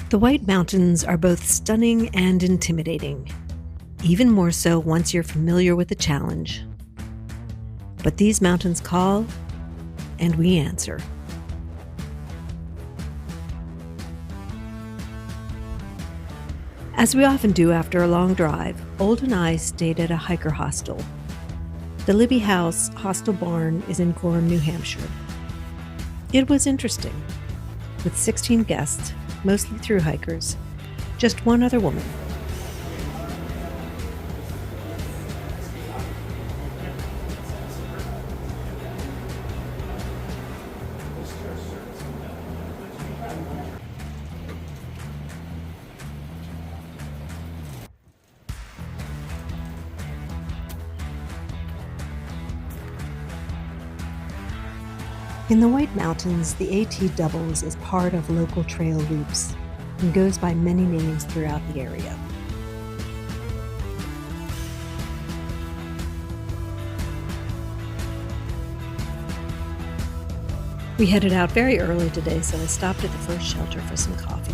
The White Mountains are both stunning and intimidating, even more so once you're familiar with the challenge. But these mountains call, and we answer. As we often do after a long drive, Old and I stayed at a hiker hostel. The Libby House Hostel Barn is in Gorham, New Hampshire. It was interesting, with 16 guests, mostly through hikers, just one other woman. In the White Mountains, the AT doubles as part of local trail loops and goes by many names throughout the area. We headed out very early today, so I stopped at the first shelter for some coffee.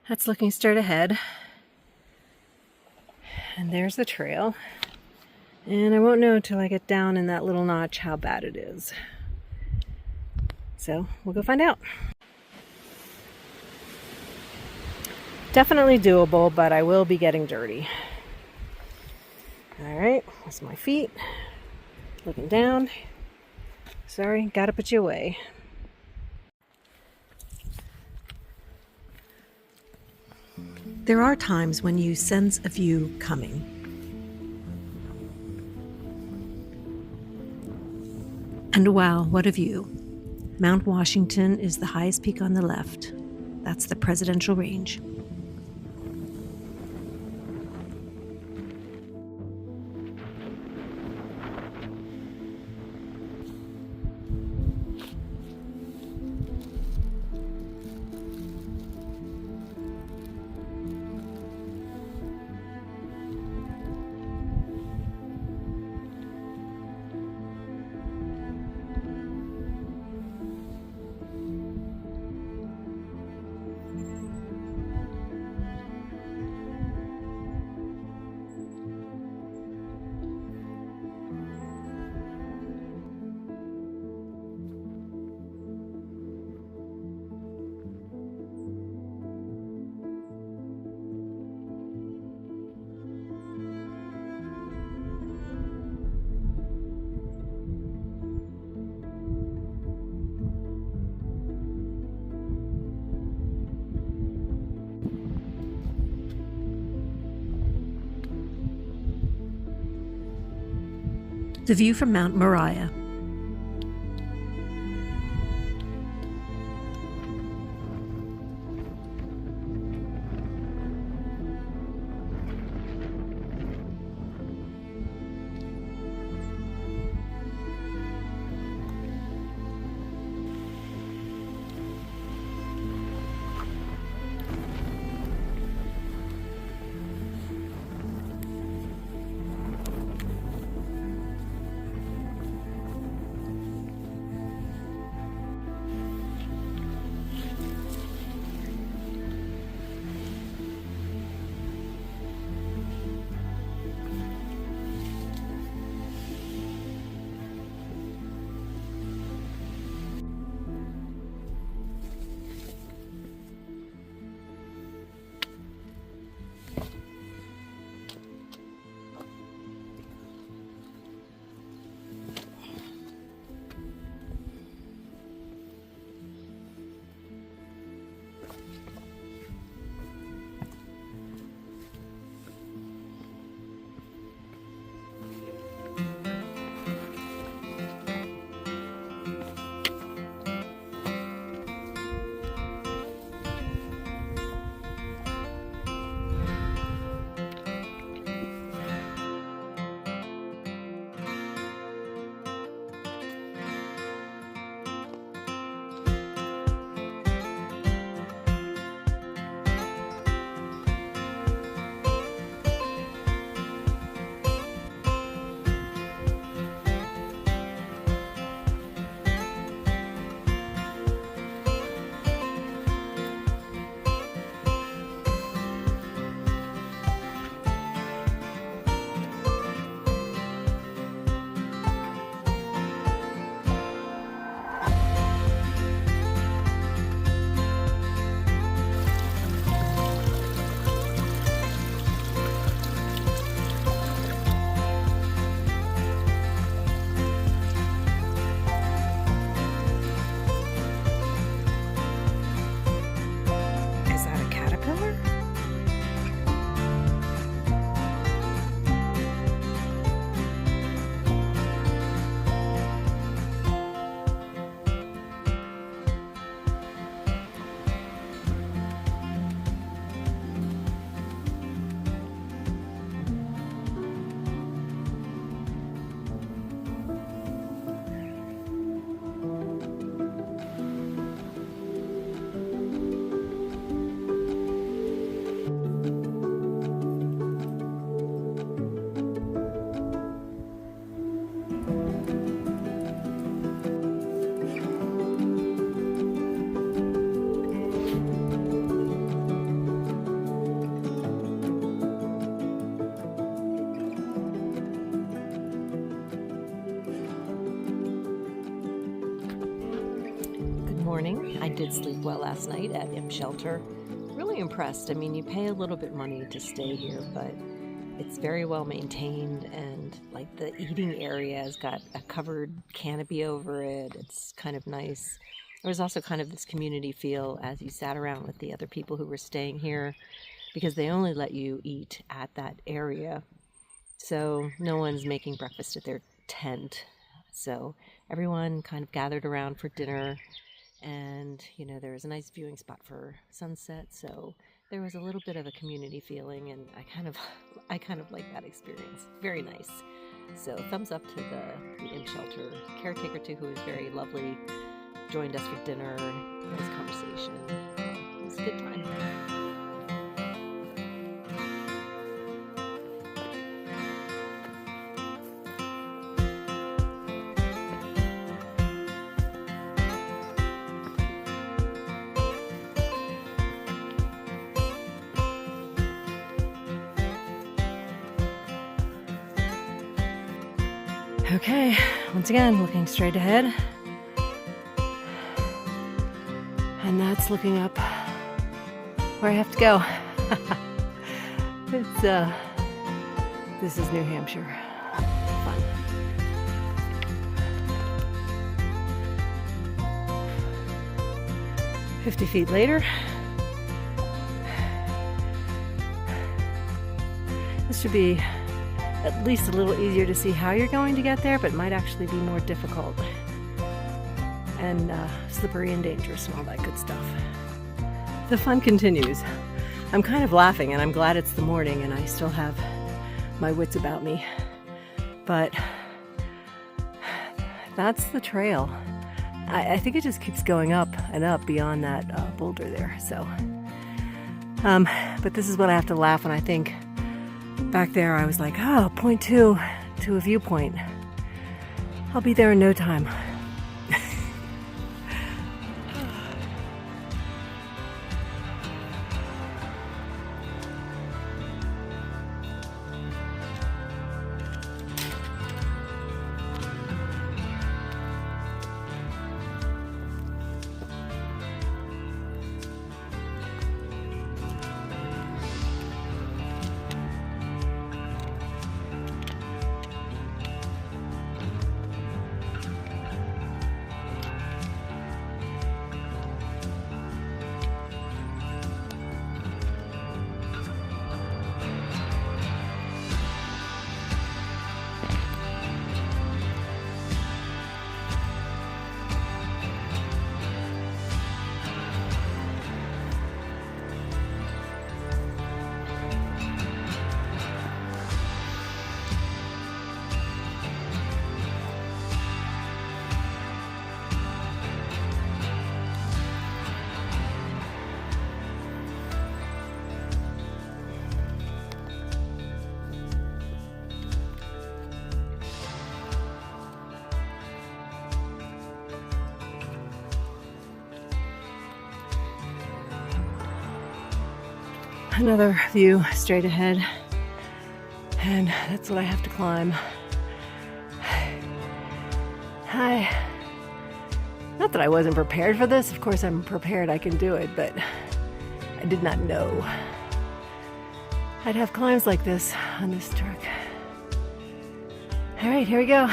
That's looking straight ahead. And there's the trail. And I won't know until I get down in that little notch how bad it is. So we'll go find out. Definitely doable, but I will be getting dirty. All right, that's my feet. Looking down. Sorry, gotta put you away. There are times when you sense a view coming. And wow, what a view. Mount Washington is the highest peak on the left. That's the Presidential Range. The view from Mount Moriah. Morning. I did sleep well last night at Imp Shelter. Really impressed. I mean, you pay a little bit money to stay here, but it's very well maintained, and like the eating area has got a covered canopy over it. It's kind of nice. There was also kind of this community feel as you sat around with the other people who were staying here, because they only let you eat at that area. So no one's making breakfast at their tent. So everyone kind of gathered around for dinner. And, you know, there was a nice viewing spot for sunset, so there was a little bit of a community feeling, and I kind of like that experience. Very nice. So thumbs up to the Imp Shelter caretaker too, who was very lovely, joined us for dinner, nice conversation. It was a good time. Okay, once again, looking straight ahead. And that's looking up where I have to go. This is New Hampshire. Fun. "50 feet later. This should be at least a little easier to see how you're going to get there, but might actually be more difficult and slippery and dangerous and all that good stuff. The fun continues. I'm kind of laughing, and I'm glad it's the morning and I still have my wits about me. But that's the trail. I think it just keeps going up and up beyond that boulder there. So, but this is what I have to laugh when I think back there. I was like, oh, point two to a viewpoint. I'll be there in no time. Another view straight ahead, and that's what I have to climb. Not that I wasn't prepared for this. Of course I'm prepared, I can do it, but I did not know I'd have climbs like this on this trek. All right, here we go.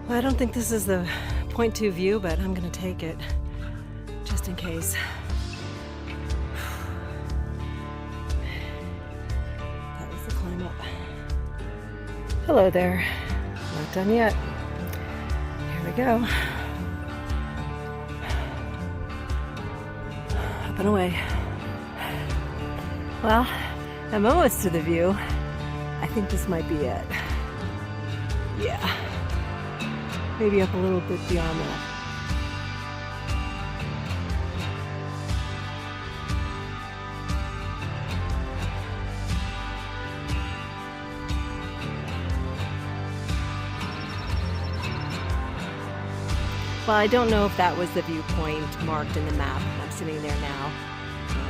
Well, I don't think this is the point 2 view, but I'm gonna take it just in case. That was the climb up. Hello there. Not done yet. Here we go. Up and away. Well, I'm almost to the view. I think this might be it. Yeah. Maybe up a little bit beyond that. Well, I don't know if that was the viewpoint marked in the map. I'm sitting there now,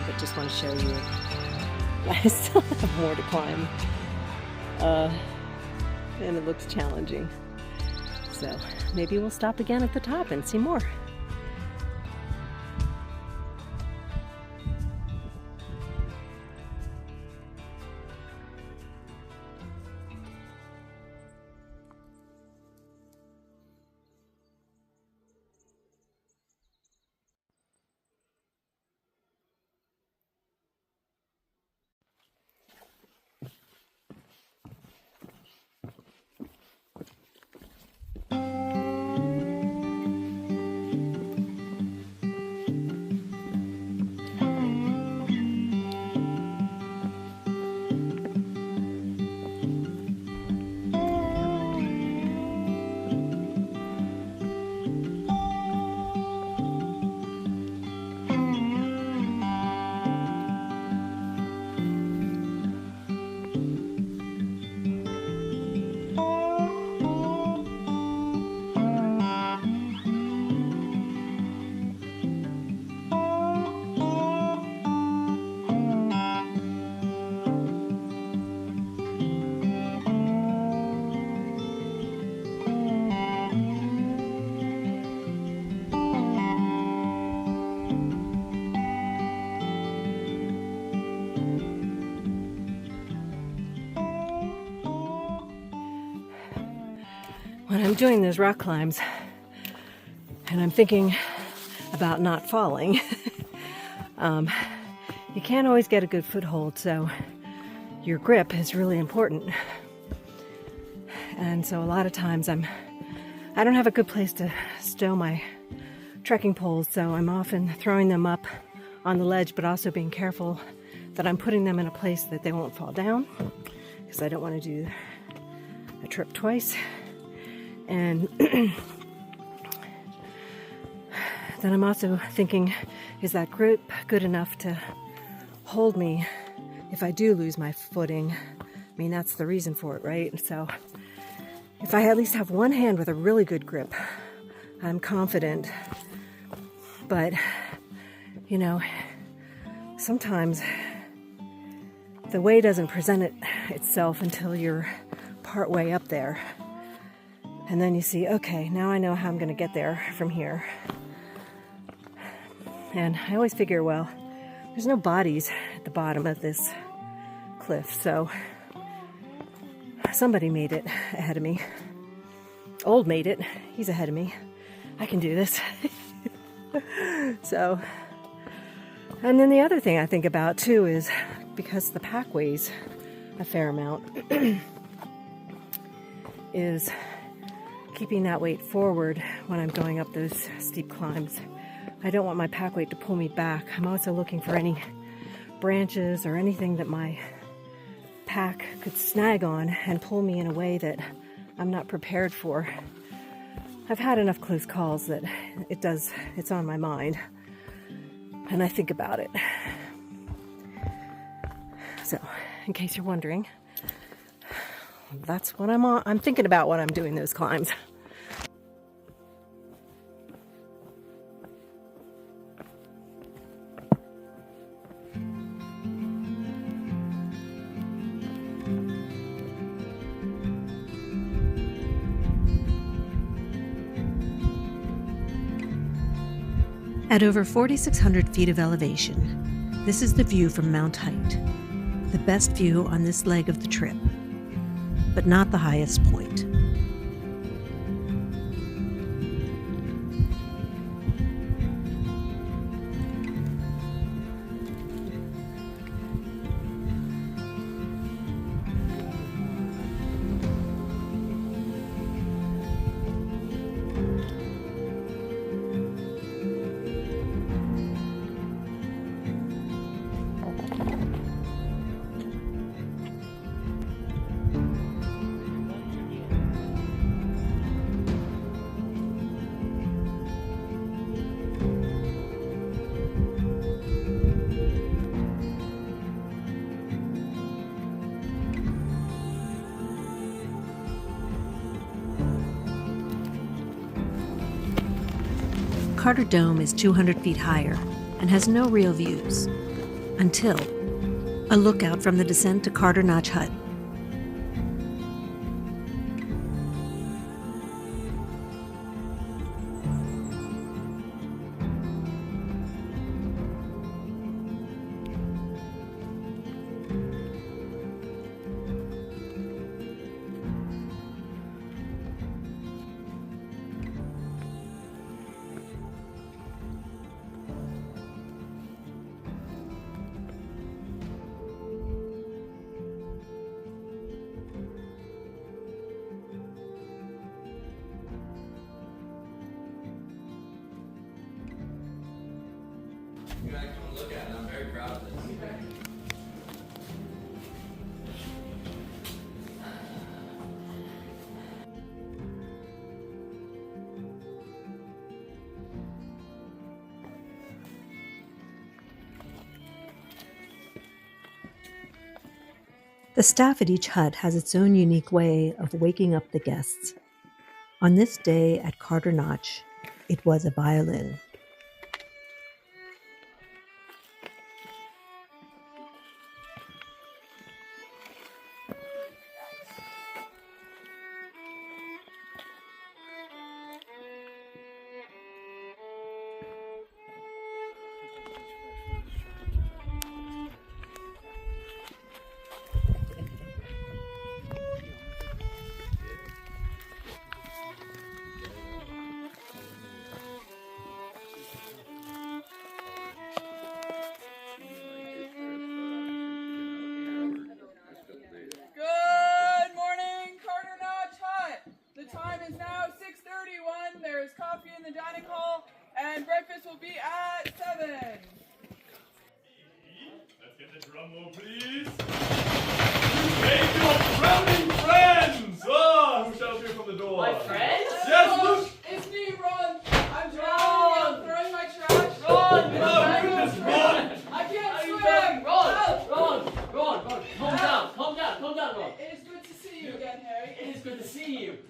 but just want to show you. I still have more to climb, and it looks challenging. So maybe we'll stop again at the top and see more. When I'm doing those rock climbs and I'm thinking about not falling, you can't always get a good foothold, so your grip is really important. And so a lot of times I don't have a good place to stow my trekking poles, so I'm often throwing them up on the ledge, but also being careful that I'm putting them in a place that they won't fall down, because I don't want to do a trip twice. And then I'm also thinking, is that grip good enough to hold me if I do lose my footing? I mean, that's the reason for it, right? So if I at least have one hand with a really good grip, I'm confident. But, you know, sometimes the way doesn't present itself until you're part way up there. And then you see, okay, now I know how I'm going to get there from here. And I always figure, well, there's no bodies at the bottom of this cliff, so somebody made it ahead of me. Old made it. He's ahead of me. I can do this. So, and then the other thing I think about too is, because the pack weighs a fair amount, is keeping that weight forward when I'm going up those steep climbs. I don't want my pack weight to pull me back. I'm also looking for any branches or anything that my pack could snag on and pull me in a way that I'm not prepared for. I've had enough close calls that it's on my mind, and I think about it. So, in case you're wondering, that's what I'm thinking about when I'm doing those climbs. At over 4,600 feet of elevation, this is the view from Mount Height, the best view on this leg of the trip, but not the highest point. Carter Dome is 200 feet higher and has no real views, until a lookout from the descent to Carter Notch Hut. You guys want to look at it, I'm very proud of this. The staff at each hut has its own unique way of waking up the guests. On this day at Carter Notch, it was a violin.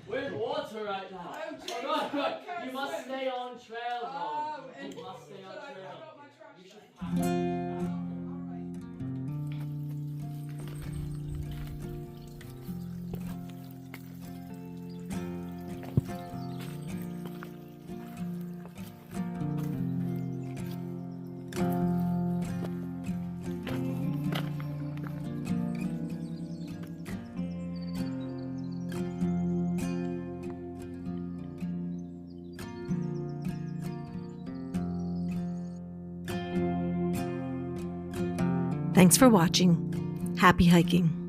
We're in water right now. Oh, jeez. Right. Okay, You must swim. stay on trail, Ron. Oh, You must stay on sorry, trail. I got my trash You should bag. pack. All right. Thanks for watching. Happy hiking.